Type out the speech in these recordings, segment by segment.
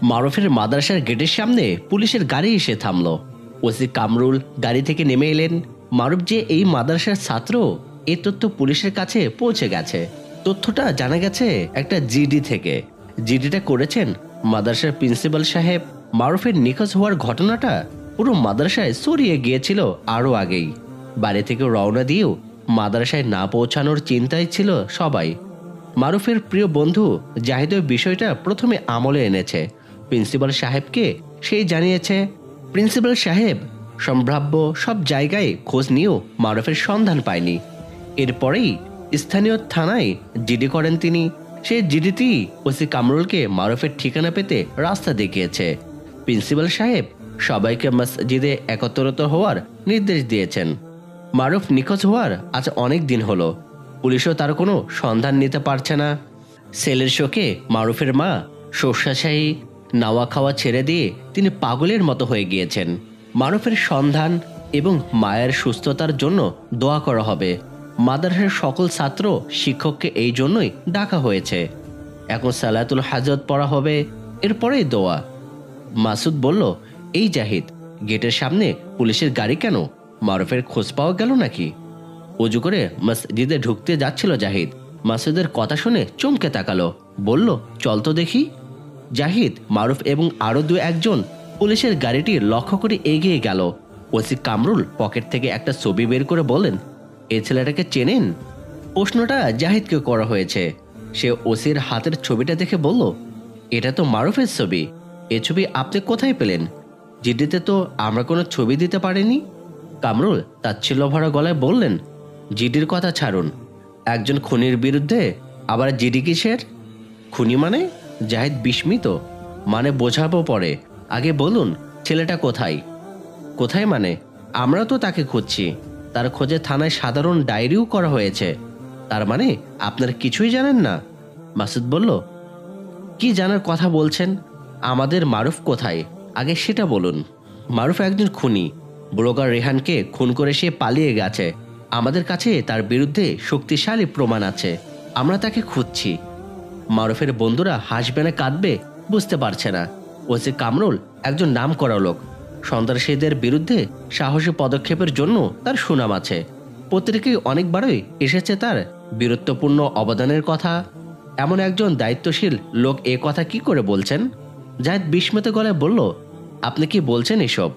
মারুফের মাদ্রাসার গেটের সামনে পুলিশের গাড়ি এসে থামলো। ওসি কামরুল গাড়ি থেকে নেমে এলেন। মারুফ যে এই মাদ্রাসার ছাত্র এই তথ্য পুলিশের কাছে পৌঁছে গেছে। তথ্যটা জানা গেছে একটা জিডি থেকে। জিডিটা করেছেন মাদ্রাসার প্রিন্সিপাল সাহেব। মারুফের নিখোঁজ হওয়ার ঘটনাটা পুরো মাদ্রাসায় ছড়িয়ে গিয়েছিল আরও আগেই। বাড়ি থেকে রওনা দিয়েও মাদ্রাসায় না পৌঁছানোর চিন্তায় ছিল সবাই। মারুফের প্রিয় বন্ধু জাহিদ বিষয়টা প্রথমে আমলে এনেছে। প্রিন্সিপাল সাহেবকে সেই জানিয়েছে। প্রিন্সিপাল সাহেব সম্ভাব্য সব জায়গায় খোঁজ নিয়েও মারুফের সন্ধান পায়নি। এরপরেই স্থানীয় থানায় জিডি করেন তিনি। সেই জিডিতেই ওসি কামরুলকে মারুফের ঠিকানা পেতে রাস্তা দেখিয়েছে। প্রিন্সিপাল সাহেব সবাইকে মসজিদে একত্রিত হওয়ার নির্দেশ দিয়েছেন। মারুফ নিখোঁজ হওয়ার আজ অনেক দিন হলো, পুলিশও তার কোনো সন্ধান নিতে পারছে না। সেলের শোকে মারুফের মা শস্যাশাহী নাওয়া খাওয়া ছেড়ে দিয়ে তিনি পাগলের মতো হয়ে গিয়েছেন। মারুফের সন্ধান এবং মায়ের সুস্থতার জন্য দোয়া করা হবে। মাদ্রাসার সকল ছাত্র শিক্ষককে এই জন্যই ডাকা হয়েছে। এখন সালাতুল হাজত পড়া হবে, এরপরেই দোয়া। মাসুদ বলল, এই জাহিদ, গেটের সামনে পুলিশের গাড়ি কেন? মারুফের খোঁজ পাওয়া গেল নাকি? অজু করে মসজিদে ঢুকতে যাচ্ছিল জাহিদ। মাসুদের কথা শুনে চমকে তাকালো, বলল, চল তো দেখি। জাহিদ, মারুফ এবং আরো দু একজন পুলিশের গাড়িটি লক্ষ্য করে এগিয়ে গেল। ওসি কামরুল পকেট থেকে একটা ছবি বের করে বললেন, এই ছেলেটাকে চেনেন? প্রশ্নটা জাহিদকে করা হয়েছে। সে ওসির হাতের ছবিটা দেখে বলল, এটা তো মারুফের ছবি। এ ছবি আপনি কোথায় পেলেন? জিডিতে তো আমরা কোনো ছবি দিতে পারিনি। কামরুল তাচ্ছিল্য ভরা গলায় বললেন, জিডির কথা ছাড়ুন, একজন খুনির বিরুদ্ধে আবার জিডি কিসের? খুনি মানে? জাহিদ বিস্মিত। মানে বোঝাবো পরে, আগে বলুন ছেলেটা কোথায়? কোথায় মানে? আমরা তো তাকে খুঁজছি। তার খোঁজে থানায় সাধারণ ডায়েরিও করা হয়েছে। তার মানে আপনার কিছুই জানেন না? মাসুদ বলল, কি জানার কথা বলছেন? আমাদের মারুফ কোথায় আগে সেটা বলুন। মারুফ একজন খুনি। ব্লগার রেহানকে খুন করে সে পালিয়ে গেছে। আমাদের কাছে তার বিরুদ্ধে শক্তিশালী প্রমাণ আছে। আমরা তাকে খুঁজছি। মারুফের বন্ধুরা হাসবে না কাঁদবে বুঝতে পারছে না। ওসি কামরুল একজন নামকরা লোক। সন্ত্রাসীদের বিরুদ্ধে সাহসী পদক্ষেপের জন্য তার সুনাম আছে। পত্রিকায় অনেকবারই এসেছে তার বীরত্বপূর্ণ অবদানের কথা। এমন একজন দায়িত্বশীল লোক এ কথা কি করে বলছেন? জাহিদ বিস্মিত গলায় বলল, আপনি কি বলছেন এসব?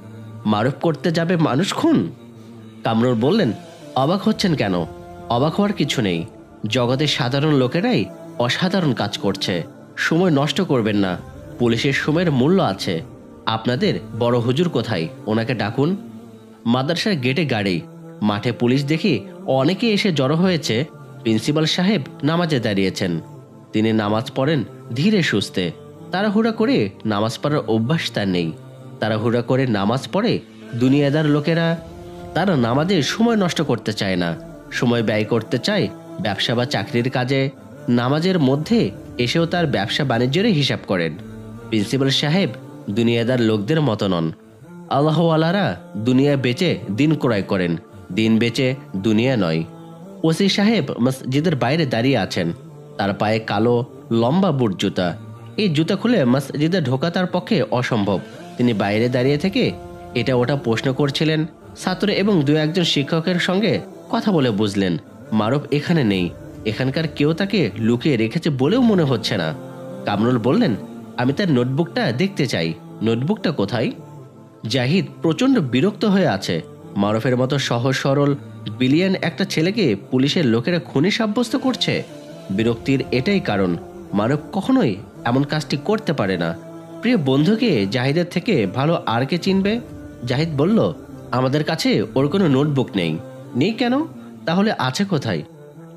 মারুফ করতে যাবে মানুষ খুন? কামরুল বললেন, অবাক হচ্ছেন কেন? অবাক হওয়ার কিছু নেই। জগতের সাধারণ লোকেরাই অসাধারণ কাজ করছে। সময় নষ্ট করবেন না। পুলিশের সময়ের মূল্য আছে। আপনাদের বড় হুজুর কোথায়? ওনাকে ডাকুন। মাদ্রাসার গেটে গাড়ি, মাঠে পুলিশ দেখে অনেকে এসে জড়ো হয়েছে। প্রিন্সিপাল সাহেব নামাজে দাঁড়িয়েছেন। তিনি নামাজ পড়েন ধীরে সুস্থে। তাড়াহুড়া করে নামাজ পড়ার অভ্যাস তার নেই। তাড়াহুড়া করে নামাজ পড়ে দুনিয়াদার লোকেরা। তারা নামাজে সময় নষ্ট করতে চায় না, সময় ব্যয় করতে চায় ব্যবসা বা চাকরির কাজে। নামাজের মধ্যে এসেও তার ব্যবসা বাণিজ্যেরই হিসাব করেন। প্রিন্সিপাল সাহেব দুনিয়াদার লোকদের মতো নন। আল্লাহওয়ালারা দুনিয়া বেচে দিন ক্রয় করেন, দিন বেচে দুনিয়া নয়। ওসি সাহেব মসজিদের বাইরে দাঁড়িয়ে আছেন। তার পায়ে কালো লম্বা বুট জুতা। এই জুতা খুলে মসজিদে ঢোকা তার পক্ষে অসম্ভব। তিনি বাইরে দাঁড়িয়ে থেকে এটা ওটা প্রশ্ন করছিলেন। ছাত্র এবং দু একজন শিক্ষকের সঙ্গে কথা বলে বুঝলেন মারুফ এখানে নেই। এখানকার কেউ তাকে লুকিয়ে রেখেছে বলেও মনে হচ্ছে না। কামরুল বললেন, আমি তার নোটবুকটা দেখতে চাই। নোটবুকটা কোথায়? জাহিদ প্রচণ্ড বিরক্ত হয়ে আছে। মারুফের মতো সহজ সরল বিলিয়ন একটা ছেলেকে পুলিশের লোকেরা খুনি সাব্যস্ত করছে। বিরক্তির এটাই কারণ, মারুফ কখনোই এমন কাজটি করতে পারে না। প্রিয় বন্ধুকে জাহিদের থেকে ভালো আর কে চিনবে? জাহিদ বলল, আমাদের কাছে ওর কোনো নোটবুক নেই। নেই কেন? তাহলে আছে কোথায়?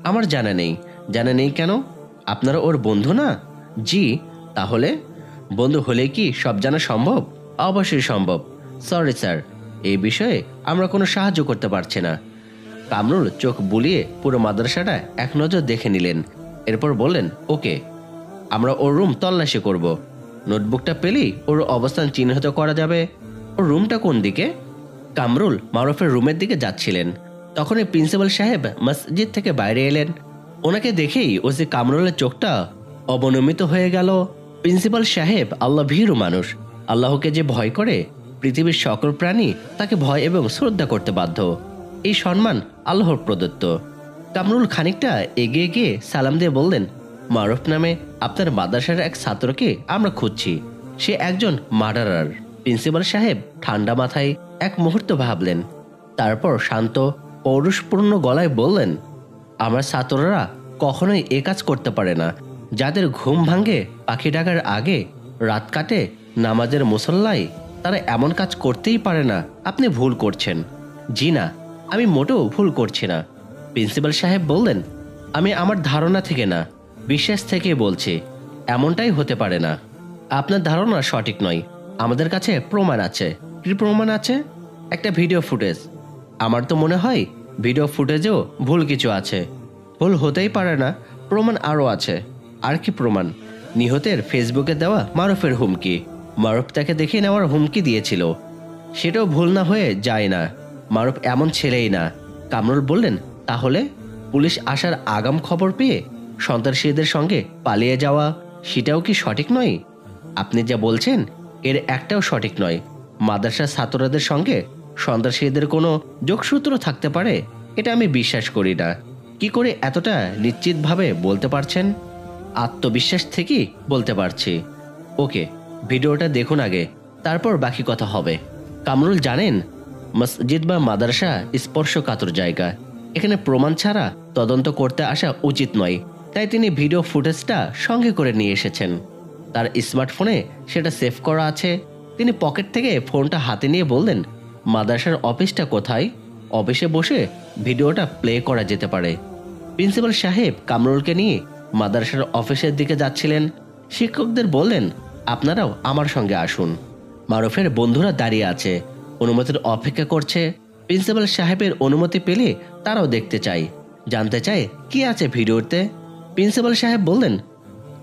আমার জানা নেই। জানা নেই কেন? আপনারা ওর বন্ধু না? জি। তাহলে বন্ধু হলে কি সব জানা সম্ভব? অবশ্যই সম্ভব। সরি স্যার, এই বিষয়ে আমরা কোনো সাহায্য করতে পারছি না। কামরুল চোখ বুলিয়ে পুরো মাদ্রাসাটা এক নজর দেখে নিলেন। এরপর বললেন, ওকে, আমরা ওর রুম তল্লাশি করব। নোটবুকটা পেলেই ওর অবস্থান চিহ্নিত করা যাবে। ওর রুমটা কোন দিকে? কামরুল মারুফের রুমের দিকে যাচ্ছিলেন। তখনই প্রিন্সিপাল সাহেব মসজিদ থেকে বাইরে এলেন। ওনাকে দেখেই ওসি কামরুলের চোখটা অবনমিত হয়ে গেল। প্রিন্সিপাল সাহেব আল্লাহ ভীরু মানুষ। আল্লাহকে যে ভয় করে পৃথিবীর সকল প্রাণী তাকে ভয় এবং শ্রদ্ধা করতে বাধ্য। এই সম্মান আল্লাহর প্রদত্ত। কামরুল খানিকটা এগিয়ে গিয়ে সালাম দিয়ে বললেন, মারুফ নামে আপনার মাদ্রাসার এক ছাত্রকে আমরা খুঁজছি। সে একজন মার্ডারার। প্রিন্সিপাল সাহেব ঠান্ডা মাথায় এক মুহূর্ত ভাবলেন, তারপর শান্ত পৌরুষপূর্ণ গলায় বললেন, আমার ছাত্ররা কখনোই এ কাজ করতে পারে না। যাদের ঘুম ভাঙে পাখি ডাকার আগে, রাত কাটে নামাজের মুসল্লায়, তারা এমন কাজ করতেই পারে না। আপনি ভুল করছেন। জি না, আমি মোটেও ভুল করছি না। প্রিন্সিপাল সাহেব বললেন, আমি আমার ধারণা থেকে না, বিশ্বাস থেকে বলছি এমনটাই হতে পারে না। আপনার ধারণা সঠিক নয়। আমাদের কাছে প্রমাণ আছে। কি প্রমাণ আছে? একটা ভিডিও ফুটেজ। আমার তো মনে হয় ভিডিও ফুটেজেও ভুল কিছু আছে। ভুল হতেই পারে না, প্রমাণ আরও আছে। আর কি প্রমাণ? নিহতের ফেসবুকে দেওয়া মারুফের হুমকি। মারুফ তাকে দেখে নেওয়ার হুমকি দিয়েছিল। সেটাও ভুল না হয়ে যায় না। মারুফ এমন ছেলেই না। কামরুল বললেন, তাহলে পুলিশ আসার আগাম খবর পেয়ে সন্ত্রাসীদের সঙ্গে পালিয়ে যাওয়া, সেটাও কি সঠিক নয়? আপনি যা বলছেন এর একটাও সঠিক নয়। মাদ্রাসার ছাত্রদের সঙ্গে সন্ত্রাসীদের কোনো যোগসূত্র থাকতে পারে, এটা আমি বিশ্বাস করি না। কি করে এতটা নিশ্চিতভাবে বলতে পারছেন? আত্মবিশ্বাস থেকেই বলতে পারছি। ওকে, ভিডিওটা দেখুন আগে, তারপর বাকি কথা হবে। কামরুল জানেন, মসজিদ বা মাদ্রাসা স্পর্শকাতর জায়গা। এখানে প্রমাণ ছাড়া তদন্ত করতে আসা উচিত নয়। তাই তিনি ভিডিও ফুটেজটা সঙ্গে করে নিয়ে এসেছেন। তার স্মার্টফোনে সেটা সেভ করা আছে। তিনি পকেট থেকে ফোনটা হাতে নিয়ে বললেন, মাদ্রাসার অফিসটা কোথায়? অফিসে বসে ভিডিওটা প্লে করা যেতে পারে। প্রিন্সিপাল সাহেব কামরুলকে নিয়ে মাদ্রাসার অফিসের দিকে যাচ্ছিলেন। শিক্ষকদের বললেন, আপনারাও আমার সঙ্গে আসুন। মারুফের বন্ধুরা দাঁড়িয়ে আছে, অনুমতির অপেক্ষা করছে। প্রিন্সিপাল সাহেবের অনুমতি পেলে তারাও দেখতে চায়, জানতে চায় কি আছে ভিডিওতে। প্রিন্সিপাল সাহেব বললেন,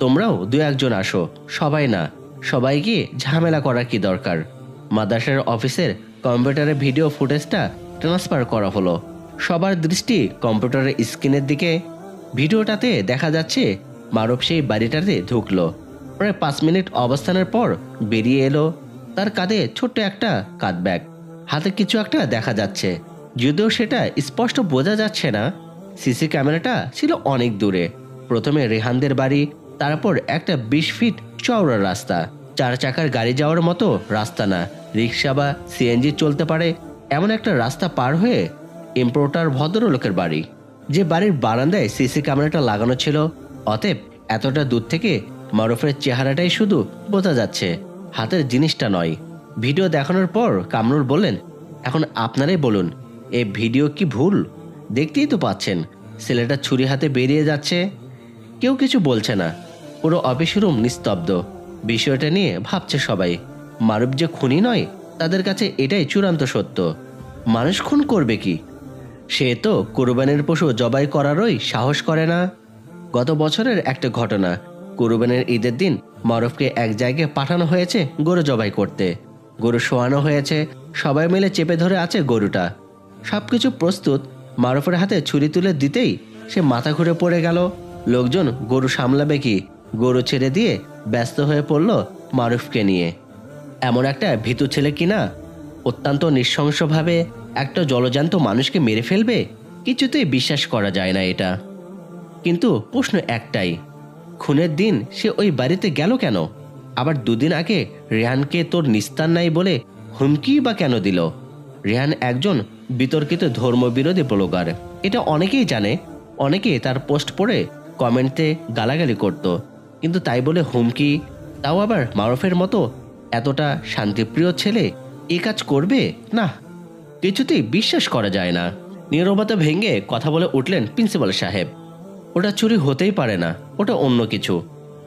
তোমরাও দু একজন আসো, সবাই না। সবাই গিয়ে ঝামেলা করার কি দরকার? মাদ্রাসার অফিসের কম্পিউটারে ভিডিও ফুটেজটা ট্রান্সফার করা হলো। সবার দৃষ্টি কম্পিউটারের স্ক্রিনের দিকে। ভিডিওটাতে দেখা যাচ্ছে মারুফ সেই বাড়িটাতে ঢুকলো। প্রায় 5 মিনিট অবস্থানের পর বেরিয়ে এলো। তার কাঁধে ছোট্ট একটা কাঁধ ব্যাগ, হাতে কিছু একটা দেখা যাচ্ছে, যদিও সেটা স্পষ্ট বোঝা যাচ্ছে না। সিসি ক্যামেরাটা ছিল অনেক দূরে। প্রথমে রেহানদের বাড়ি, তারপর একটা 20 ফিট চওড়া রাস্তা। 4 চাকার গাড়ি যাওয়ার মতো রাস্তা না, রিক্সা বা সিএনজি চলতে পারে এমন একটা রাস্তা পার হয়ে ইম্পোর্টার ভদ্রলোকের বাড়ি। যে বাড়ির বারান্দায় সিসি ক্যামেরাটা লাগানো ছিল, অতএব এতটা দূর থেকে মারুফের চেহারাটাই শুধু বোঝা যাচ্ছে, হাতের জিনিসটা নয়। ভিডিও দেখানোর পর কামরুল বললেন, এখন আপনারাই বলুন, এই ভিডিও কি ভুল? দেখতেই তো পাচ্ছেন ছেলেটা ছুরি হাতে বেরিয়ে যাচ্ছে। কেউ কিছু বলছে না। পুরো অফিস রুম নিস্তব্ধ। বিষয়টা নিয়ে ভাবছে সবাই। মারুফ যে খুনি নয়, তাদের কাছে এটাই চূড়ান্ত সত্য। মানুষ খুন করবে কি? সে তো কুরবানের পশু জবাই করারই সাহস করে না। গত বছরের একটা ঘটনা, কুরবানের ঈদের দিন মারুফকে এক জায়গায় পাঠানো হয়েছে গরু জবাই করতে। গরু শোয়ানো হয়েছে, সবাই মিলে চেপে ধরে আছে গরুটা। সবকিছু প্রস্তুত। মারুফের হাতে ছুরি তুলে দিতেই সে মাথা ঘুরে পড়ে গেল। লোকজন গরু সামলাবে কি? গরু ছেড়ে দিয়ে ব্যস্ত হয়ে পড়ল মারুফকে নিয়ে। এমন একটা ভীতু ছেলে কিনা অত্যন্ত নৃশংসভাবে একটা জলজান্ত মানুষকে মেরে ফেলবে, কিছুতেই বিশ্বাস করা যায় না এটা। কিন্তু প্রশ্ন একটাই, খুনের দিন সে ওই বাড়িতে গেল কেন? আবার 2 দিন আগে রেহানকে তোর নিস্তার নাই বলে হুমকি বা কেন দিল? রেহান একজন বিতর্কিত ধর্মবিরোধী ব্লগার, এটা অনেকেই জানে। অনেকে তার পোস্ট পড়ে কমেন্টে গালাগালি করত, কিন্তু তাই বলে হুমকি, তাও আবার মারুফের মতো এতটা শান্তিপ্রিয় ছেলে এ কাজ করবে? না, কিছুতেই বিশ্বাস করা যায় না। নীরবতা ভেঙে কথা বলে উঠলেন প্রিন্সিপাল সাহেব, ওটা চুরি হতেই পারে না, ওটা অন্য কিছু।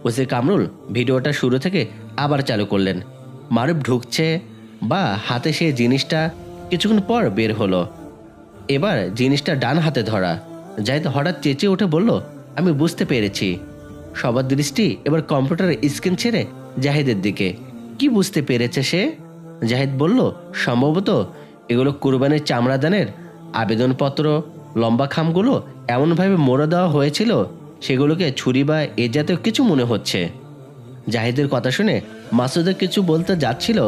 ওসি কামরুল ভিডিওটা শুরু থেকে আবার চালু করলেন। মারুফ ঢুকছে বা হাতে সে জিনিসটা কিছুক্ষণ পর বের হলো। এবার জিনিসটা ডান হাতে ধরা। জাহিদ হঠাৎ চেঁচিয়ে উঠে বলল, আমি বুঝতে পেরেছি। সবার দৃষ্টি এবার কম্পিউটারের স্ক্রিন ছেড়ে জাহিদের দিকে। কি বুঝতে পেরেছে সে? জাহিদ বলল, সম্ভবত এগুলো কুরবানির চামড়াদানের আবেদনপত্র। লম্বা খামগুলো এমনভাবে মোড়া দেওয়া হয়েছিল, সেগুলোকে ছুরি বা এ জাতীয় কিছু মনে হচ্ছে। জাহিদের কথা শুনে মাসুদের কিছু বলতে যাচ্ছিল,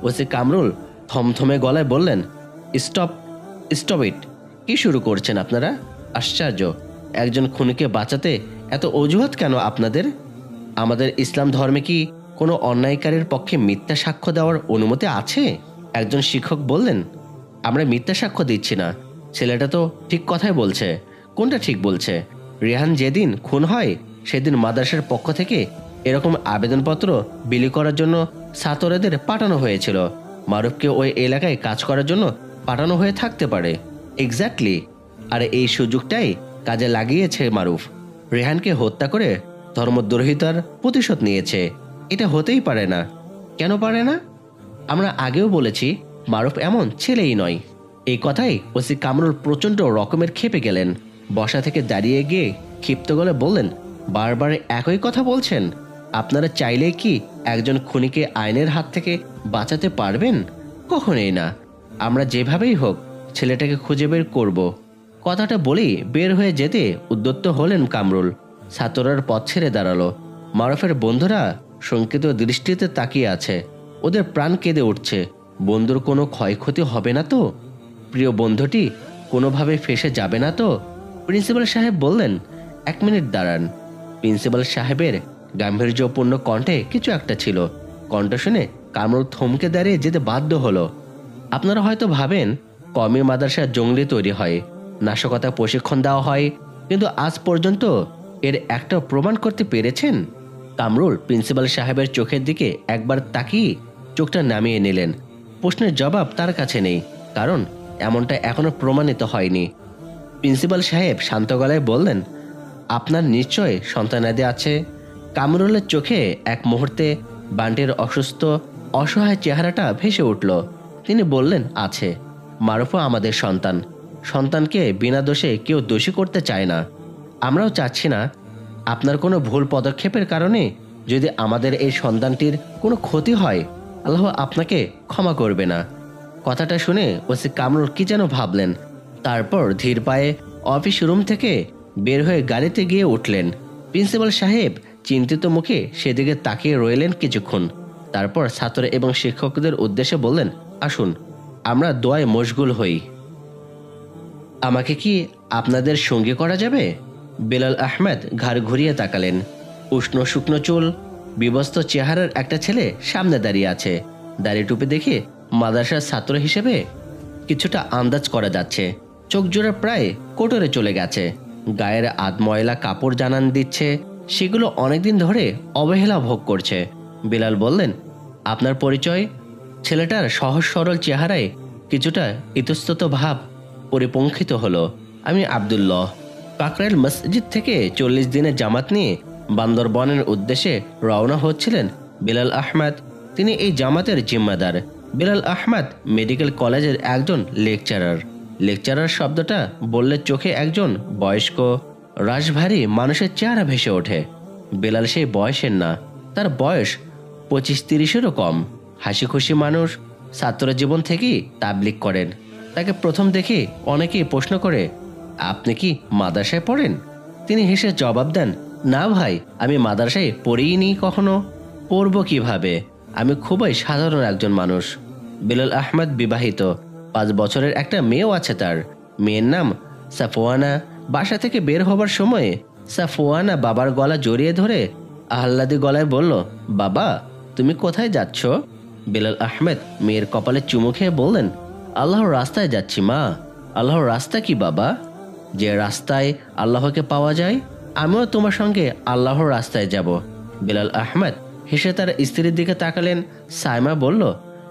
ওসি কামরুল থমথমে গলায় বললেন, স্টপ, স্টপ ইট। কি শুরু করছেন আপনারা? আশ্চর্য, একজন খুনিকে বাঁচাতে এত অজুহাত কেন আপনাদের? আমাদের ইসলাম ধর্মে কি কোনো অন্যায়কারীর পক্ষে মিথ্যা সাক্ষ্য দেওয়ার অনুমতি আছে? একজন শিক্ষক বললেন, আমরা মিথ্যা সাক্ষ্য দিচ্ছি না, ছেলেটা তো ঠিক কথাই বলছে। কোনটা ঠিক বলছে? রেহান যেদিন খুন হয় সেদিন মাদ্রাসার পক্ষ থেকে এরকম আবেদনপত্র বিলি করার জন্য ছাত্রদের পাঠানো হয়েছিল। মারুফকে ওই এলাকায় কাজ করার জন্য পাঠানো হয়ে থাকতে পারে। এক্স্যাক্টলি। আর এই সুযোগটাই কাজে লাগিয়েছে মারুফ। রেহানকে হত্যা করে ধর্মদ্রোহিতার প্রতিশোধ নিয়েছে। এটা হতেই পারে না। কেন পারে না? আমরা আগেও বলেছি মারুফ এমন ছেলেই নয়। এই কথাই ওসি কামরুল প্রচণ্ড রকমের ক্ষেপে গেলেন। বসা থেকে দাঁড়িয়ে গিয়ে ক্ষিপ্ত গলে বললেন, বারবার একই কথা বলছেন। আপনারা চাইলে কি একজন খুনিকে আইনের হাত থেকে বাঁচাতে পারবেন? কখনোই না। আমরা যেভাবেই হোক ছেলেটাকে খুঁজে বের করব। কথাটা বলেই বের হয়ে যেতে উদ্যত হলেন কামরুল। ছাত্ররার পথ ছেড়ে দাঁড়ালো। মারুফের বন্ধুরা শঙ্কিত দৃষ্টিতে তাকিয়ে আছে। ওদের প্রাণ কেঁদে উঠছে। বন্ধুর কোনো ক্ষয়ক্ষতি হবে না তো? প্রিয় বন্ধুটি কোনোভাবে ফেঁসে যাবে না তো? প্রিন্সিপাল সাহেব বললেন, 1 মিনিট দাঁড়ান। প্রিন্সিপাল সাহেবের গাম্ভীর্যপূর্ণ কণ্ঠে কিছু একটা ছিল। কণ্ঠ শুনে কামরুল থমকে দাঁড়িয়ে যেতে বাধ্য হলো। আপনারা হয়তো ভাবেন কওমি মাদ্রাসার জঙ্গলি তৈরি হয়, নাশকতা প্রশিক্ষণ দেওয়া হয়, কিন্তু আজ পর্যন্ত এর একটা প্রমাণ করতে পেরেছেন? কামরুল প্রিন্সিপাল সাহেবের চোখের দিকে একবার তাকিয়ে চোখটা নামিয়ে নিলেন। প্রশ্নের জবাব তার কাছে নেই, কারণ এমনটা এখনো প্রমাণিত হয়নি। প্রিন্সিপাল সাহেব শান্ত গলায় বললেন, আপনার নিশ্চয় সন্তানাদি আছে? কামরুলের চোখে এক মুহূর্তে বান্টির অসুস্থ অসহায় চেহারাটা ভেসে উঠল। তিনি বললেন, আছে। মারুফও আমাদের সন্তান। সন্তানকে বিনা দোষে কেউ দোষী করতে চায় না। আমরাও চাচ্ছি না আপনার কোনো ভুল পদক্ষেপের কারণে যদি আমাদের এই সন্তানটির কোনো ক্ষতি হয়, আল্লাহ আপনাকে ক্ষমা করবে না। কথাটা শুনে ওসি কামরুল কি যেন ভাবলেন। তারপর ধীর পায়ে অফিস রুম থেকে বের হয়ে গাড়িতে গিয়ে উঠলেন। প্রিন্সিপাল সাহেব চিন্তিত মুখে সেদিকে তাকিয়ে রইলেন কিছুক্ষণ। তারপর ছাত্র এবং শিক্ষকদের উদ্দেশ্যে বললেন, আসুন আমরা দোয়ায় মশগুল হই। আমাকে কি আপনাদের সঙ্গী করা যাবে? বেলাল আহমেদ ঘাড় ঘুরিয়ে তাকালেন। উষ্ণ শুকনো চুল, বিবস্ত্র চেহারার একটা ছেলে সামনে দাঁড়িয়ে আছে। দাড়ি টুপি দেখে মাদ্রাসার ছাত্র হিসেবে কিছুটা আন্দাজ করা যাচ্ছে। চোখ জোড়া প্রায় কোটরে চলে গেছে। গায়ের আধময়লা কাপড় জানান দিচ্ছে সেগুলো অনেকদিন ধরে অবহেলা ভোগ করছে। বিলাল বললেন, আপনার পরিচয়? ছেলেটার সহজ সরল চেহারায় কিছুটা ইতস্তত ভাব পরিপঙ্খিত হলো। আমি আব্দুল্লাহ। কাকরাইল মসজিদ থেকে 40 দিনের জামাত নিয়ে বান্দরবনের উদ্দেশ্যে রওনা হচ্ছিলেন বিলাল আহমেদ। তিনি এই জামাতের জিম্মাদার। বিলাল আহমেদ মেডিকেল কলেজের একজন লেকচারার। লেকচারার শব্দটা বললে চোখে একজন বয়স্ক রাশভারী মানুষের চেহারা ভেসে ওঠে। বিলাল সেই বয়সের না, তার বয়স 25-30-এরও কম। হাসি খুশি মানুষ, ছাত্র জীবন থেকেই তাবলিগ করেন। তাকে প্রথম দেখে অনেকেই প্রশ্ন করে, আপনি কি মাদ্রাসায় পড়েন? তিনি হেসে জবাব দেন, না ভাই, আমি মাদ্রাসায় পড়িনি কখনো। পড়ব কিভাবে? আমি খুবই সাধারণ একজন মানুষ। বিলাল আহমেদ বিবাহিত, 5 বছরের একটা মেয়েও আছে তার। মেয়ের নাম সাফওয়ানা। বাসা থেকে বের হবার সময় সাফওয়ানা বাবার গলা জড়িয়ে ধরে আহ্লাদি গলায় বলল, বাবা তুমি কোথায় যাচ্ছ? বিলাল আহমেদ মেয়ের কপালে চুমু খেয়ে বললেন, আল্লাহর রাস্তায় যাচ্ছি মা। আল্লাহর রাস্তা কি বাবা? যে রাস্তায় আল্লাহকে পাওয়া যায়। আমিও তোমার সঙ্গে আল্লাহর রাস্তায় যাব। বিলাল আহমেদ হেসে তার স্ত্রীর দিকে তাকালেন। সাইমা বলল,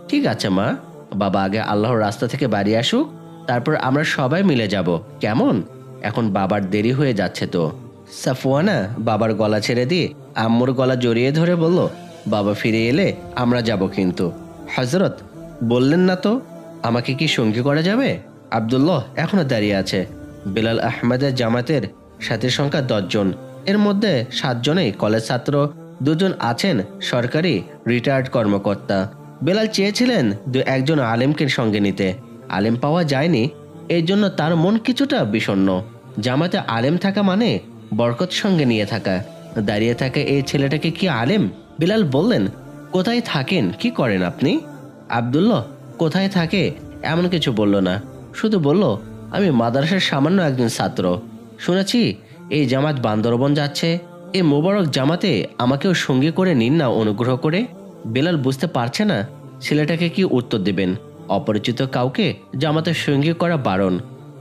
ঠিক আছে মা, বাবা আগে আল্লাহর রাস্তা থেকে বাড়ি আসুক, তারপর আমরা সবাই মিলে যাব, কেমন? এখন বাবার দেরি হয়ে যাচ্ছে তো। সাফওয়ানা বাবার গলা ছেড়ে দিয়ে আম্মুর গলা জড়িয়ে ধরে বলল, বাবা ফিরে এলে আমরা যাব কিন্তু। হজরত বললেন না তো আমাকে কি সঙ্গী করা যাবে? আব্দুল্লাহ এখনো দাঁড়িয়ে আছে। বিলাল আহমেদের জামাতের সাথীর সংখ্যা 10 জন। এর মধ্যে 7 জনেই কলেজ ছাত্র, 2 জন আছেন সরকারি রিটায়ার্ড কর্মকর্তা। বেলাল চেয়েছিলেন 2-1 জন আলেমকে সঙ্গে নিতে, আলেম পাওয়া যায়নি। এই জন্য তার মন কিছুটা বিষণ্ণ। জামাতে আলেম থাকা মানে বরকত সঙ্গে নিয়ে থাকা। দাঁড়িয়ে থাকা এই ছেলেটাকে কি আলেম? বিলাল বললেন, কোথায় থাকেন, কি করেন আপনি? আব্দুল্লাহ কোথায় থাকে এমন কিছু বলল না, শুধু বলল, আমি মাদ্রাসার সামান্য একজন ছাত্র। শুনেছি এই জামাত বান্দরবন যাচ্ছে, এই মোবারক জামাতে আমাকেও সঙ্গী করে নিন না অনুগ্রহ করে। বেলাল বুঝতে পারছে না ছেলেটাকে কি উত্তর দেবেন। অপরিচিত কাউকে জামাতে সঙ্গী করা বারণ।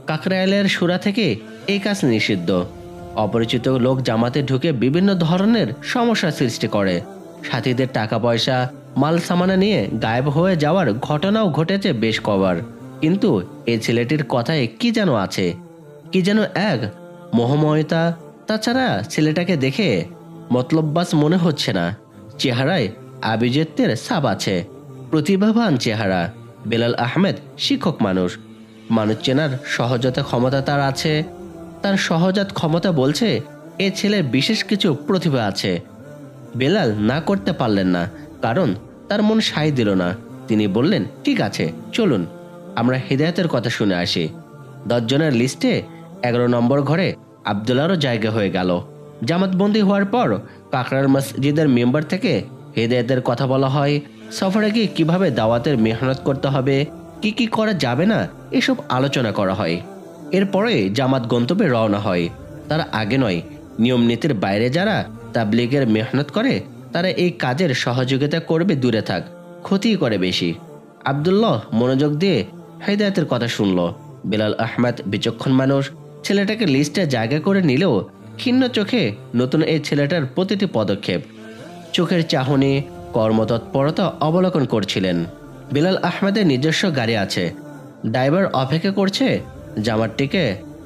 কাকরাইলের সূরা থেকে এই কাজ নিষিদ্ধ। অপরিচিত লোক জামাতে ঢুকে বিভিন্ন ধরনের সমস্যা সৃষ্টি করে। সাথীদের টাকা পয়সা মাল সামানা নিয়ে গায়েব হয়ে যাওয়ার ঘটনাও ঘটেছে বেশ কবার। কিন্তু এই ছেলেটির কথায় কি যেন আছে, কি যেন এক মোহময়তা। তাছাড়া ছেলেটাকে দেখে মতলববাজ মনে হচ্ছে না। চেহারায় আভিজাত্যের ছাপ আছে, প্রতিভাবান চেহারা। বেলাল আহমেদ শিক্ষক মানুষ, মানুষ চেনার সহজতা ক্ষমতা তার আছে। তার সহজাত ক্ষমতা বলছে এ ছেলের বিশেষ কিছু প্রতিভা আছে। বেলাল না করতে পারলেন না, কারণ তার মন সায় দিল না। তিনি বললেন, ঠিক আছে চলুন, আমরা হিদায়াতের কথা শুনে আসি। 10 জনের লিস্টে 11 নম্বর ঘরে আব্দুল্লাহরও জায়গা হয়ে গেল। জামাতবন্দি হওয়ার পর কাকরার মসজিদের মেম্বার থেকে হিদায়াতের কথা বলা হয়। সফরে গিয়ে কিভাবে দাওয়াতের মেহনত করতে হবে, কি কি করা যাবে না, এসব আলোচনা করা হয়। এরপরে জামাত গন্তব্যে রওনা হয়। তার আগে নয়, নিয়ম নীতির বাইরে যারা তাবলীগের মেহনত করে তারা এই কাজের সহযোগিতা করবে, দূরে থাক, ক্ষতি করে বেশি। আব্দুল্লাহ মনোযোগ দিয়ে হিদায়াতের কথা শুনল। বেলাল আহমেদ বিচক্ষণ মানুষ, ছেলেটাকে লিস্টে জায়গা করে নিলেও ক্ষীণ চোখে নতুন এই ছেলেটার প্রতিটি পদক্ষেপ, চোখের চাহনি, কর্মতৎপরতা অবলোকন করছিলেন। বেলাল আহমেদের নিজস্ব গাড়ি আছে, ড্রাইভার অপেক্ষা করছে জামাতটিকে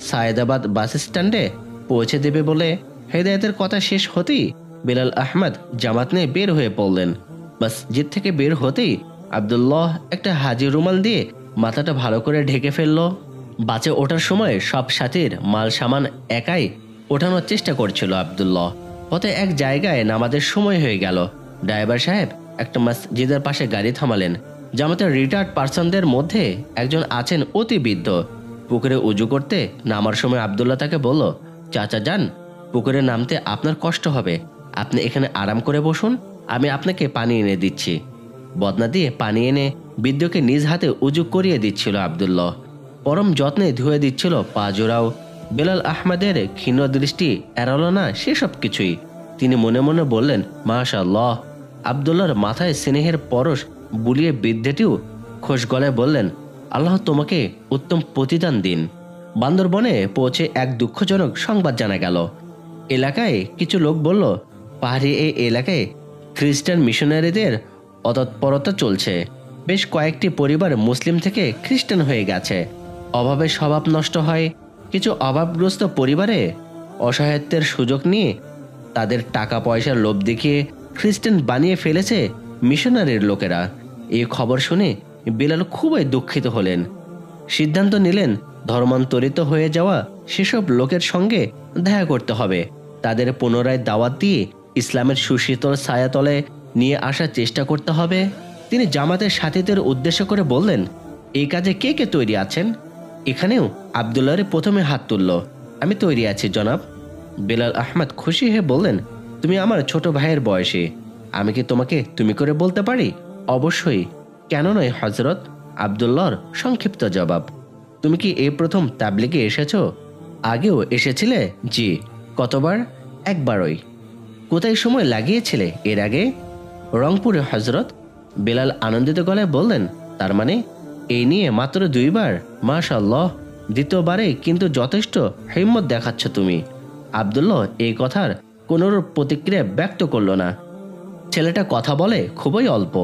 সায়েদাবাদ বাস স্ট্যান্ডে পৌঁছে দেবে বলে। হেদায়েতের কথা শেষ হতেই বেলাল আহমেদ জামাত নিয়ে বের হয়ে পড়লেন। মসজিদ থেকে বের হতেই আব্দুল্লাহ একটা হাজি রুমাল দিয়ে মাথাটা ভালো করে ঢেকে ফেলল। বাসে ওঠার সময় সব সাথীর মাল সামান একাই ওঠানোর চেষ্টা করছিল আব্দুল্লাহ। পথে এক জায়গায় নামাজের সময় হয়ে গেল। ড্রাইভার সাহেব একটা মসজিদের পাশে গাড়ি থামালেন। জামাতের রিটায়ার্ড পার্সনদের মধ্যে একজন আছেন অতি বৃদ্ধ। পুকুরে উজু করতে নামার সময় আব্দুল্লাহ তাকে বলল, চাচা যান, পুকুরে নামতে আপনার কষ্ট হবে, আপনি এখানে আরাম করে বসুন, আমি আপনাকে পানি এনে দিচ্ছি। বদনা দিয়ে পানি এনে বৃদ্ধকে নিজ হাতে উজু করিয়ে দিচ্ছিল আব্দুল্লাহ। পরম যত্নে ধুয়ে দিচ্ছিল পা জোড়াও। বেলাল আহমেদের ক্ষীণ দৃষ্টি এড়ালো না সেসব কিছুই। তিনি মনে মনে বললেন, মাশাআল্লাহ। আব্দুল্লাহর মাথায় স্নেহের পরশ বুলিয়ে বৃদ্ধটিও খোশ গলায় বললেন, আল্লাহ তোমাকে উত্তম প্রতিদান দিন। বান্দরবনে পৌঁছে এক দুঃখজনক সংবাদ জানা গেল। এলাকায় কিছু লোক বলল, পাহাড়ি এই এলাকায় খ্রিস্টান মিশনারিদের অতৎপরতা চলছে। বেশ কয়েকটি পরিবার মুসলিম থেকে খ্রিস্টান হয়ে গেছে। অভাবে স্বভাব নষ্ট হয়। কিছু অভাবগ্রস্ত পরিবারে অসহায়ত্বের সুযোগ নিয়ে তাদের টাকা পয়সার লোভ দেখিয়ে খ্রিস্টান বানিয়ে ফেলেছে মিশনারির লোকেরা। এই খবর শুনে বেলাল খুবই দুঃখিত হলেন। সিদ্ধান্ত নিলেন ধর্মান্তরিত হয়ে যাওয়া সেসব লোকের সঙ্গে দেখা করতে হবে, তাদের পুনরায় দাওয়াত দিয়ে ইসলামের সুশীতল ছায়াতলে নিয়ে আসার চেষ্টা করতে হবে। তিনি জামাতের সাথীদের উদ্দেশ্য করে বললেন, এই কাজে কে কে তৈরি আছেন? এখানেও আব্দুল্লাহর প্রথমে হাত তুলল। আমি তৈরি আছি জনাব। বেলাল আহমেদ খুশি হয়ে বললেন, তুমি আমার ছোট ভাইয়ের বয়সী, আমি কি তোমাকে তুমি করে বলতে পারি? অবশ্যই, কেন নয় হজরত। আব্দুল্লাহর সংক্ষিপ্ত জবাব। তুমি কি এই প্রথম তাবলিগে এসেছো? আগেও এসেছিলে? জি। কতবার? একবারই। কোথায় সময় লাগিয়েছিলে এর আগে? রংপুরে হজরত। বেলাল আনন্দিত গলায় বললেন, তার মানে এই নিয়ে মাত্র 2 বার? মাশাআল্লাহ, দ্বিতীয়বারে কিন্তু যথেষ্ট হিম্মত দেখাচ্ছ তুমি। আব্দুল্লাহ এই কথার কোনোরূপ প্রতিক্রিয়া ব্যক্ত করল না। ছেলেটা কথা বলে খুবই অল্প,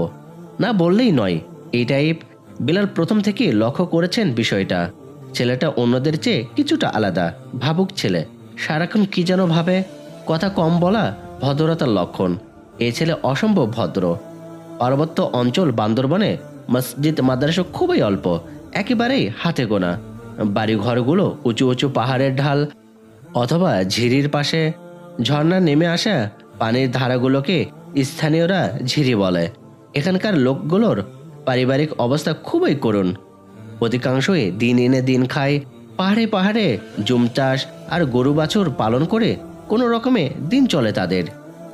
না বললেই নয় এই টাইপ। বেলাল প্রথম থেকে লক্ষ্য করেছেন বিষয়টা। ছেলেটা অন্যদের চেয়ে কিছুটা আলাদা, ভাবুক ছেলে, সারাক্ষণ কি যেন ভাবে। কথা কম বলা ভদ্রতার লক্ষণ। এই ছেলে অসম্ভব ভদ্র। পার্বত্য অঞ্চল বান্দরবনে মসজিদ মাদ্রাসা খুবই অল্প, একেবারেই হাতে গোনা। বাড়িঘরগুলো উঁচু উঁচু পাহাড়ের ঢাল অথবা ঝিরির পাশে। ঝর্ণা নেমে আসা পানির ধারাগুলোকে স্থানীয়রা ঝিরি বলে। এখানকার লোকগুলোর পারিবারিক অবস্থা খুবই করুণ। অধিকাংশই দিন এনে দিন খায়। পাহাড়ে পাহাড়ে জুম চাষ আর গরু বাছুর পালন করে কোনো রকমে দিন চলে তাদের।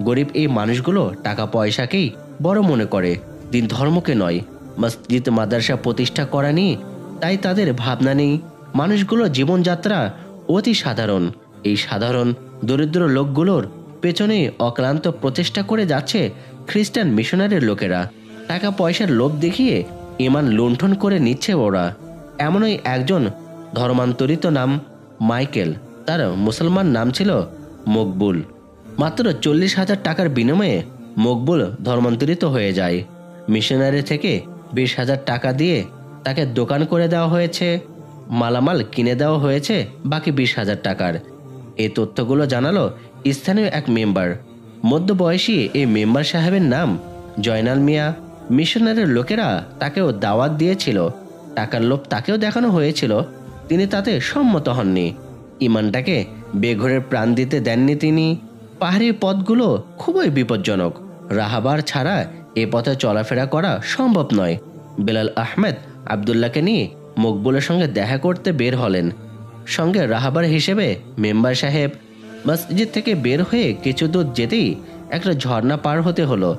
গরিব এই মানুষগুলো টাকা পয়সাকেই বড় মনে করে, দিন ধর্মকে নয়। মসজিদ মাদ্রাসা প্রতিষ্ঠা করা নিয়ে তাই তাদের ভাবনা নেই। মানুষগুলোর জীবনযাত্রা অতি সাধারণ। এই সাধারণ দরিদ্র লোকগুলোর পেছনে অক্লান্ত প্রচেষ্টা করে যাচ্ছে খ্রিস্টান মিশনারির লোকেরা। টাকা পয়সার লোভ দেখিয়ে ইমান লুণ্ঠন করে নিচ্ছে ওরা। এমনই একজন ধর্মান্তরিত নাম মাইকেল, তার মুসলমান নাম ছিল মকবুল। মাত্র 40,000 টাকার বিনিময়ে মকবুল ধর্মান্তরিত হয়ে যায়। মিশনারি থেকে 20,000 টাকা দিয়ে তাকে দোকান করে দেওয়া হয়েছে, মালামাল কিনে দেওয়া হয়েছে বাকি 20,000 টাকার। এই তথ্যগুলো জানালো স্থানীয় এক মেম্বার। মধ্যবয়সী এই মেম্বার সাহেবের নাম জয়নাল মিয়া। মিশনারির লোকেরা তাকেও দাওয়াত দিয়েছিল, টাকার লোভ তাকেও দেখানো হয়েছিল, তিনি তাতে সম্মত হননি। ইমানটাকে বেঘরের প্রাণ দিতে দেননি তিনি। পাহাড়ি পথগুলো খুবই বিপজ্জনক, রাহাবার ছাড়া এ পথে চলাফেরা করা সম্ভব নয়। বেলাল আহমেদ আবদুল্লাহকে নিয়ে মকবুলের সঙ্গে দেখা করতে বের হলেন, সঙ্গে রাহাবার হিসেবে মেম্বার সাহেব। মসজিদ থেকে বের হয়ে কিছু দূর যেতেই একটা ঝর্ণা পার হতে হলো।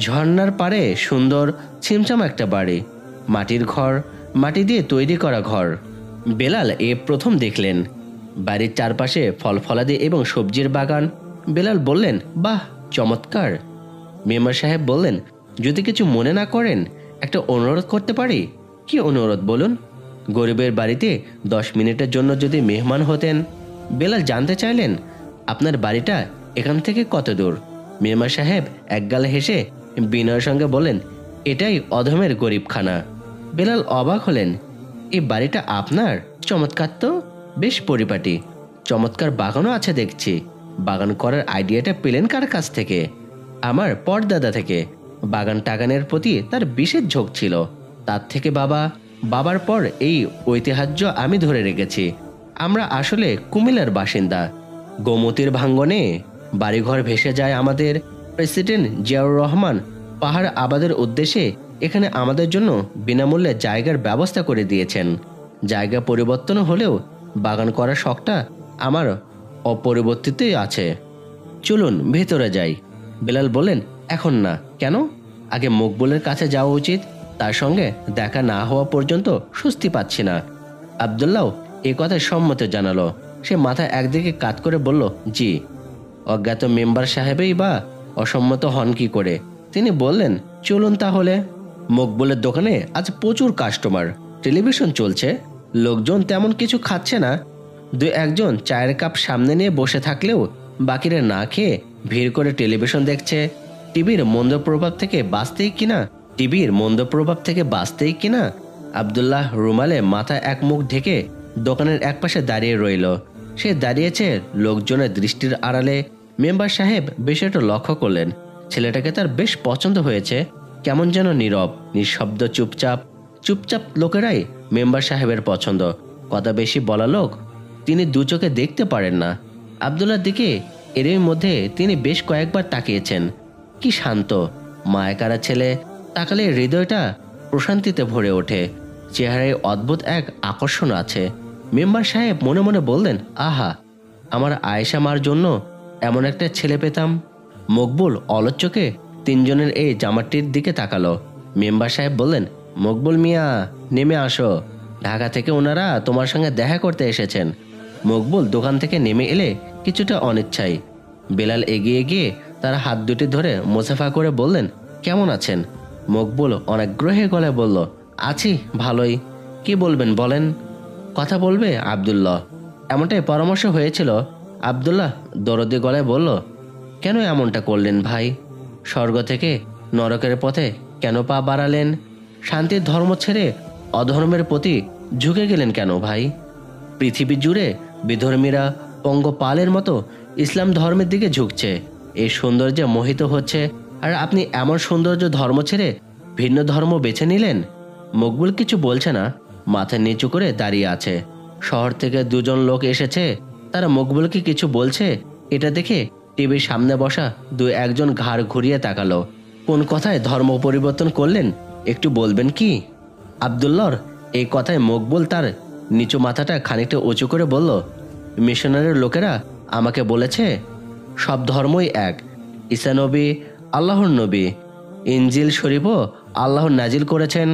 ঝর্ণার পাড়ে সুন্দর ছিমছাম একটা বাড়ি, মাটির ঘর, মাটি দিয়ে তৈরি করা ঘর। বেলাল এ প্রথম দেখলেন। বাড়ির চারপাশে ফল ফলাদি এবং সবজির বাগান। বেলাল বললেন, বাহ, চমৎকার। মেম্বার সাহেব বললেন, যদি কিছু মনে না করেন একটা অনুরোধ করতে পারি। কি অনুরোধ বলুন? গরিবের বাড়িতে 10 মিনিটের জন্য যদি মেহমান হতেন। বেলাল জানতে চাইলেন, আপনার বাড়িটা এখান থেকে কত দূর? মেম্বার সাহেব একগাল হেসে বিনয়ের সঙ্গে বলেন, এটাই অধমের গরিবখানা। বেলাল অবাক হলেন, এই বাড়িটা আপনার? চমৎকার তো, বেশ পরিপাটি, চমৎকার বাগানও আছে দেখছি। বাগান করার আইডিয়াটা পেলেন কার কাছ থেকে? আমার পরদাদা থেকে। বাগান টাগানের প্রতি তার বিশেষ ঝোঁক ছিল। তার থেকে বাবার পর এই ঐতিহ্য আমি ধরে রেখেছি। আমরা আসলে কুমিল্লার বাসিন্দা। গোমতীর ভাঙ্গনে বাড়িঘর ভেসে যায় আমাদের। প্রেসিডেন্ট জিয়াউর রহমান পাহাড় আবাদের উদ্দেশ্যে এখানে আমাদের জন্য বিনামূল্যে জায়গার ব্যবস্থা করে দিয়েছেন। জায়গা পরিবর্তন হলেও বাগান করার শখটা আমার অপরিবর্তিতই আছে। চলুন ভেতরে যাই। বেলাল বললেন, এখন না। কেন? আগে মকবুলের কাছে যাওয়া উচিত, তার সঙ্গে দেখা না হওয়া পর্যন্ত স্বস্তি পাচ্ছি না। আবদুল্লাহ এ কথায় সম্মতি জানালো। সে মাথা একদিকে কাত করে বলল, জি। অজ্ঞাত মেম্বার সাহেবই বা অসম্মত হন কি করে? তিনি বললেন, চলুন তাহলে। মকবুলের দোকানে আজ প্রচুর কাস্টমার, টেলিভিশন চলছে, লোকজন তেমন কিছু খাচ্ছে না। 2-1 চায়ের কাপ সামনে নিয়ে বসে থাকলেও বাকিরা না খেয়ে ভিড় করে টেলিভিশন দেখছে। টিভির মন্দ প্রভাব থেকে বাঁচতেই কিনা আবদুল্লাহ রুমালে মাথা এক মুখ ঢেকে দোকানের একপাশে দাঁড়িয়ে রইল। সে দাঁড়িয়েছে লোকজনের দৃষ্টির আড়ালে। মেম্বার সাহেব বিষয়টা লক্ষ্য করলেন। ছেলেটাকে তার বেশ পছন্দ হয়েছে। কেমন যেন নীরব, নিঃশব্দ, চুপচাপ লোকেরাই মেম্বার সাহেবের পছন্দ। কথা বেশি বলা লোক তিনি দু চোখে দেখতে পারেন না। আবদুল্লাহর দিকে এরই মধ্যে তিনি বেশ কয়েকবার তাকিয়েছেন। কি শান্ত, মায়াকারা ছেলে। তাকালে হৃদয়টা প্রশান্তিতে ভরে ওঠে। চেহারায় অদ্ভুত এক আকর্ষণ আছে। মেম্বার সাহেব মনে মনে বললেন, আহা, আমার আয়েশা মার জন্য এমন একটা ছেলে পেতাম। মকবুল অলচ্চকে 3 জনের এই জামাটির দিকে তাকালো। মেম্বার সাহেব বললেন, মকবুল মিয়া, নেমে আসো। ঢাকা থেকে ওনারা তোমার সঙ্গে দেখা করতে এসেছেন। মকবুল দোকান থেকে নেমে এলে কিছুটা অনিচ্ছাই। বেলাল এগিয়ে গিয়ে তার হাত দুটি ধরে মোসাফা করে বললেন, কেমন আছেন? মকবুল অনাগ্রহে গলায় বলল, আছি ভালোই। কি বলবেন বলেন? কথা বলবে আবদুল্লাহ? এমনটাই পরামর্শ হয়েছিল। আবদুল্লাহ দরদি গলায় বলল, কেন এমনটা করলেন ভাই? স্বর্গ থেকে নরকের পথে কেন পা বাড়ালেন? শান্তির ধর্ম ছেড়ে অধর্মের প্রতি ঝুঁকে গেলেন কেন ভাই? পৃথিবী জুড়ে বিধর্মীরা পঙ্গপালের মতো ইসলাম ধর্মের দিকে ঝুঁকছে। এই সৌন্দর্যে মোহিত হচ্ছে, আর আপনি এমন সৌন্দর্য ধর্ম ছেড়ে ভিন্ন ধর্ম বেছে নিলেন। মকবুল কিছু বলছে না, মাথা নিচু করে দাঁড়িয়ে আছে। শহর থেকে 2 জন লোক এসেছে, তারা মকবুলকে কিছু বলছে। এটা দেখে টিভির সামনে বসা 2-1 জন ঘাড় ঘুরিয়ে তাকালো। কোন কথায় ধর্ম পরিবর্তন করলেন একটু বলবেন কি? আবদুল্লাহর এই কথায় মকবুল তার নিচু মাথাটা খানিকটা উঁচু করে বলল, মিশনারির লোকেরা আমাকে বলেছে সব ধর্মই এক, ঈসা নবী আল্লাহর নবী, ইনজিল শরীফও আল্লাহ নাজিল করেছেন।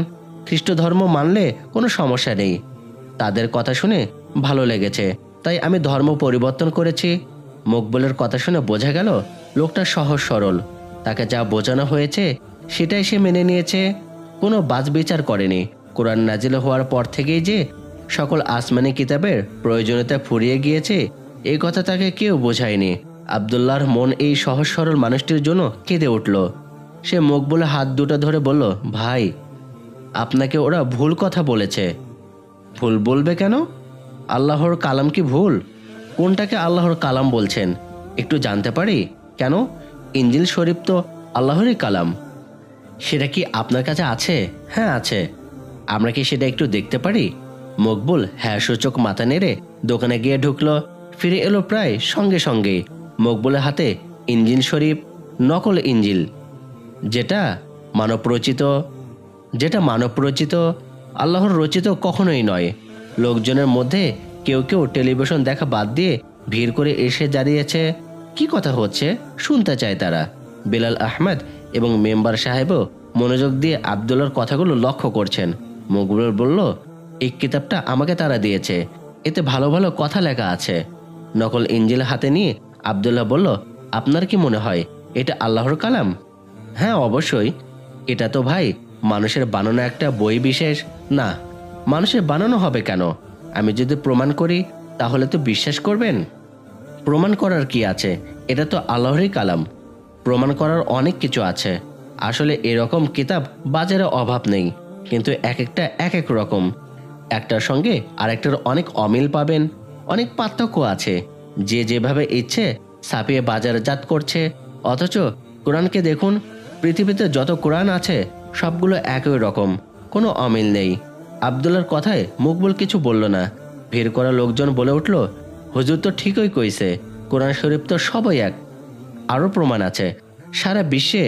খ্রিস্ট ধর্ম মানলে কোনো সমস্যা নেই। তাদের কথা শুনে ভালো লেগেছে, তাই আমি ধর্ম পরিবর্তন করেছি। মকবুলের কথা শুনে বোঝা গেল লোকটা সহজ সরল। তাকে যা বোঝানো হয়েছে সেটাই সে মেনে নিয়েছে, কোনো বাছবিচার করেনি। কোরআন নাজিল হওয়ার পর থেকেই যে সকল আসমানি কিতাবের প্রয়োজনীয়তা ফুরিয়ে গিয়েছে এই কথা তাকে কেউ বোঝায়নি। আবদুল্লাহর মন এই সহজ সরল মানুষটির জন্য কেঁদে উঠল। সে মকবুলের হাত দুটো ধরে বলল, ভাই, আপনাকে ওরা ভুল কথা বলেছে। ভুল বলবে কেন? আল্লাহর কালাম কি ভুল? কোনটাকে আল্লাহর কালাম বলছেন একটু জানতে পারি? কেন, ইনজিল শরীফ তো আল্লাহরই কালাম। সেটা কি আপনার কাছে আছে? হ্যাঁ আছে। আমরা কি সেটা একটু দেখতে পারি? মকবুল হ্যাঁ সূচক মাথা নেড়ে দোকানে গিয়ে ঢুকলো। ফিরে এলো প্রায় সঙ্গে সঙ্গে। মকবুলের হাতে ইনজিল শরীফ, নকল ইনজিল, যেটা মানব রচিত, আল্লাহর রচিত কখনোই নয়। লোকজনের মধ্যে কেউ কেউ টেলিভিশন দেখা বাদ দিয়ে ভিড় করে এসে দাঁড়িয়েছে। কি কথা হচ্ছে শুনতে চায় তারা। বেলাল আহমেদ এবং মেম্বার সাহেবও মনোযোগ দিয়ে আবদুল্লার কথাগুলো লক্ষ্য করছেন। মকবুল বলল, এই কিতাবটা আমাকে তারা দিয়েছে, এতে ভালো ভালো কথা লেখা আছে। নকল ইনজিল হাতে নিয়ে আবদুল্লাহ বলল, আপনার কি মনে হয় এটা আল্লাহর কালাম? হ্যাঁ অবশ্যই। এটা তো ভাই মানুষের বানানো একটা বই বিশেষ। না, মানুষের বানানো হবে কেন? আমি যদি প্রমাণ করি তাহলে তো বিশ্বাস করবেন। প্রমাণ করার কি আছে? এটা তো আল্লাহরই কালাম। প্রমাণ করার অনেক কিছু আছে। আসলে এরকম কিতাব বাজারে অভাব নেই, কিন্তু এক একটা এক এক রকম। একটার সঙ্গে আরেকটার অনেক অমিল পাবেন, অনেক পার্থক্য আছে। যে যেভাবে ইচ্ছে ছাপিয়ে বাজারজাত করছে। অথচ কোরআনকে দেখুন, পৃথিবীতে যত কোরআন আছে সবগুলো একই রকম, কোনো অমিল নেই। আবদুল্লার কথায় মকবুল কিছু বলল না। ভিড় করা লোকজন বলে উঠল, হুজুর তো ঠিকই কইছে, কোরআন শরীফ তো সবই এক। আরও প্রমাণ আছে। সারা বিশ্বে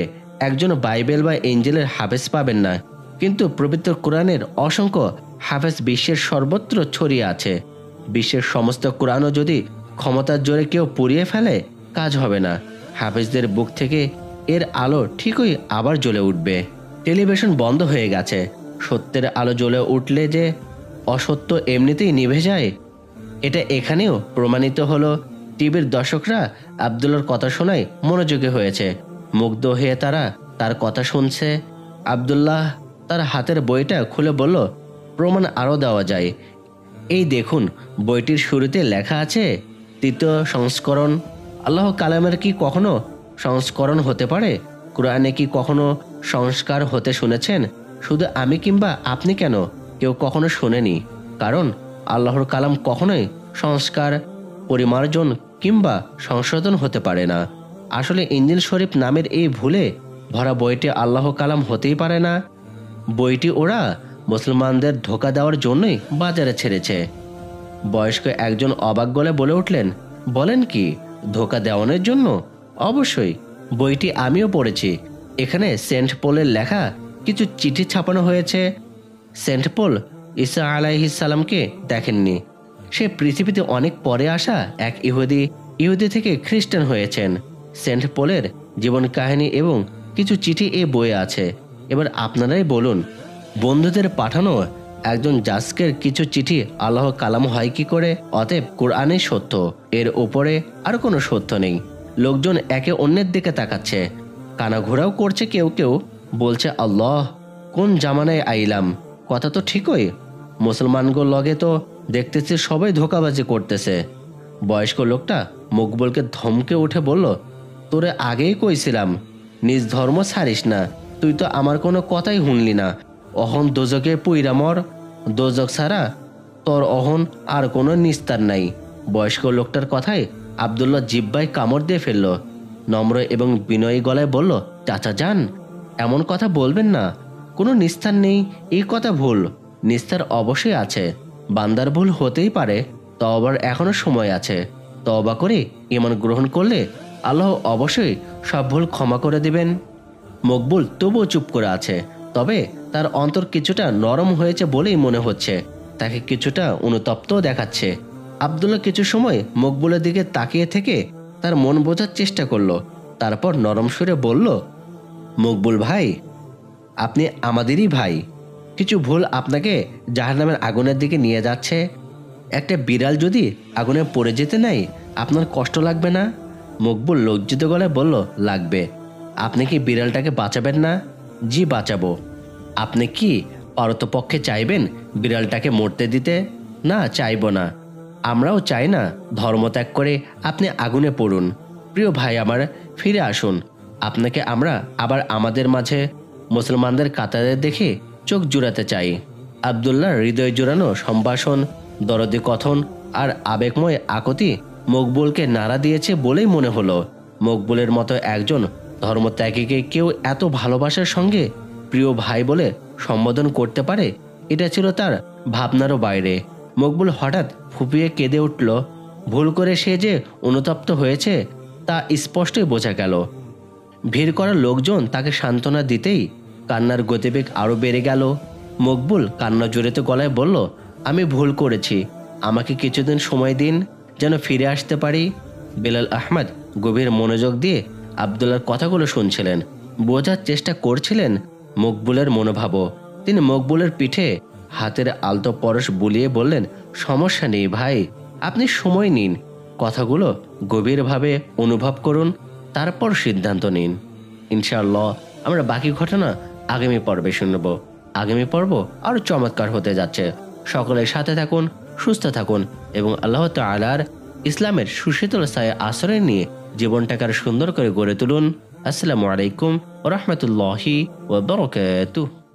একজন বাইবেল বা ইনজিলের হাফেজ পাবেন না, কিন্তু পবিত্র কোরআনের অসংখ্য হাফেজ বিশ্বের সর্বত্র ছড়িয়ে আছে। বিশ্বের সমস্ত কোরআনও যদি ক্ষমতার জোরে কেউ পুড়িয়ে ফেলে কাজ হবে না। হাফেজদের বুক থেকে এর আলো ঠিকই আবার জ্বলে উঠবে। টেলিভিশন বন্ধ হয়ে গেছে। সত্যের আলো জ্বলে উঠলে যে অসত্য এমনিতেই নিভে যায়, এটা এখানেও প্রমাণিত হলো। টিভির দর্শকরা আবদুল্লার কথা শোনায় মনোযোগী হয়েছে। মুগ্ধ হয়ে তারা তার কথা শুনছে। আবদুল্লাহ তার হাতের বইটা খুলে বলল, প্রমাণ আরও দেওয়া যায়। এই দেখুন, বইটির শুরুতে লেখা আছে তৃতীয় সংস্করণ। আল্লাহ কালামের কি কখনো সংস্করণ হতে পারে? কোরআনে কি কখনো সংস্কার হতে শুনেছেন? শুধু আমি কিংবা আপনি কেন, কেউ কখনো শোনেনি। কারণ আল্লাহর কালাম কখনোই সংস্কার, পরিমার্জন কিংবা সংশোধন হতে পারে না। আসলে ইনজিল শরীফ নামের এই ভুলে ভরা বইটি আল্লাহ কালাম হতেই পারে না। বইটি ওরা মুসলমানদের ধোঁকা দেওয়ার জন্যই বাজারে ছেড়েছে। বয়স্ক একজন অবাক গলে বলে উঠলেন, বলেন কি, ধোঁকা দেওয়ানোর জন্য? অবশ্যই, বইটি আমিও পড়েছি। এখানে সেন্ট পলের লেখা কিছু চিঠি ছাপানো হয়েছে। সেন্ট পল ঈসা আলাইহিস সালামকে দেখেননি। সে পৃথিবীতে অনেক পরে আসা এক ইহুদি থেকে খ্রিস্টান হয়েছেন। সেন্ট পলের জীবন কাহিনী এবং কিছু চিঠি এই বইয়ে আছে। এবার আপনারাই বলুন, বন্ধুদের পাঠানো একজন জাস্কের কিছু চিঠি আল্লাহ কালাম হয় কি করে? অতএব কোরআনই সত্য, এর উপরে আর কোনো সত্য নেই। লোকজন একে অন্যের দিকে তাকাচ্ছে, কানাঘোরাও করছে। কেউ কেউ বলছে, আল্লাহ, কোন জামানায় আইলাম। কথা তো ঠিকই, মুসলমানগুলো লগে তো দেখতেছি সবাই ধোকাবাজি করতেছে। বয়স্ক লোকটা মকবুলকে ধমকে উঠে বলল, তোরে আগেই কইছিলাম নিজ ধর্ম ছাড়িস না। তুই তো আমার কোনো কথাই শুনলি না। অহন দোজকে পুইরা মর। দোজক ছাড়া তোর অহন আর কোনো নিস্তার নাই। বয়স্ক লোকটার কথায় আবদুল্লাহ জিব্বায় কামড় দিয়ে ফেলল। নম্র এবং বিনয়ী গলায় বলল, চাচা যান, এমন কথা বলবেন না। কোনো নিস্তার নেই, এই কথা ভুল। নিস্তার অবশ্যই আছে। বান্দার ভুল হতেই পারে, তওবার এখনো সময় আছে। তওবা করে ঈমান গ্রহণ করলে আল্লাহ অবশ্যই সব ভুল ক্ষমা করে দিবেন। মকবুল তবুও চুপ করে আছে, তবে তার অন্তর কিছুটা নরম হয়েছে বলেই মনে হচ্ছে। তাকে কিছুটা অনুতপ্ত দেখাচ্ছে। আবদুল্লাহ কিছু সময় মকবুলের দিকে তাকিয়ে থেকে তার মন বোঝার চেষ্টা করলো। তারপর নরম সুরে বলল, মকবুল ভাই, আপনি আমাদেরই ভাই। কিছু ভুল আপনাকে জাহান্নামের আগুনের দিকে নিয়ে যাচ্ছে। একটা বিড়াল যদি আগুনে পড়ে যেতে নাই, আপনার কষ্ট লাগবে না? মকবুল লজ্জিত গলায় বলল, লাগবে। আপনি কি বিড়ালটাকে বাঁচাবেন না? জি, বাঁচাবো। আপনি কি পারতপক্ষে চাইবেন বিড়ালটাকে মরতে দিতে? না, চাইব না। আমরাও চাই না ধর্মত্যাগ করে আপনি আগুনে পড়ুন। প্রিয় ভাই আমার, ফিরে আসুন। আপনাকে আমরা আবার আমাদের মাঝে মুসলমানদের কাতারে দেখে চোখ জুড়াতে চাই। আবদুল্লাহর হৃদয় জুড়ানো সম্ভাষণ, দরদি কথন আর আবেগময় আকুতি মকবুলকে নাড়া দিয়েছে বলেই মনে হলো। মকবুলের মতো একজন ধর্মত্যাগীকে কেউ এত ভালোবাসার সঙ্গে প্রিয় ভাই বলে সম্বোধন করতে পারে, এটা ছিল তার ভাবনারও বাইরে। মকবুল হঠাৎ ফুপিয়ে কেঁদে উঠল। ভুল করে সে যে অনুতপ্ত হয়েছে তা স্পষ্টই বোঝা গেল। ভিড় করা লোকজন তাকে সান্ত্বনা দিতেই কান্নার গতিবেগ আরও বেড়ে গেল। মকবুল কান্না জড়িত গলায় বলল, আমি ভুল করেছি, আমাকে কিছুদিন সময় দিন যেন ফিরে আসতে পারি। বেলাল আহমদ গভীর মনোযোগ দিয়ে আবদুল্লার কথাগুলো শুনছিলেন, বোঝার চেষ্টা করছিলেন মকবুলের মনোভাবও। তিনি মকবুলের পিঠে হাতের আলতো পরশ বুলিয়ে বললেন, সমস্যা নেই ভাই, আপনি সময় নিন, কথাগুলো গভীরভাবে অনুভব করুন, তারপর সিদ্ধান্ত নিন। ইনশাআল্লাহ আমরা বাকি ঘটনা আগামী পর্বে শুনব। আগামী পর্ব আরও চমৎকার হতে যাচ্ছে। সকলের সাথে থাকুন, সুস্থ থাকুন এবং আল্লাহ তাআলার ইসলামের সুশীতল ছায়া আশ্রয় নিয়ে জীবনটাকে আরো সুন্দর করে গড়ে তুলুন। আসসালামু আলাইকুম ওয়া রাহমাতুল্লাহি ওয়া বারাকাতুহু।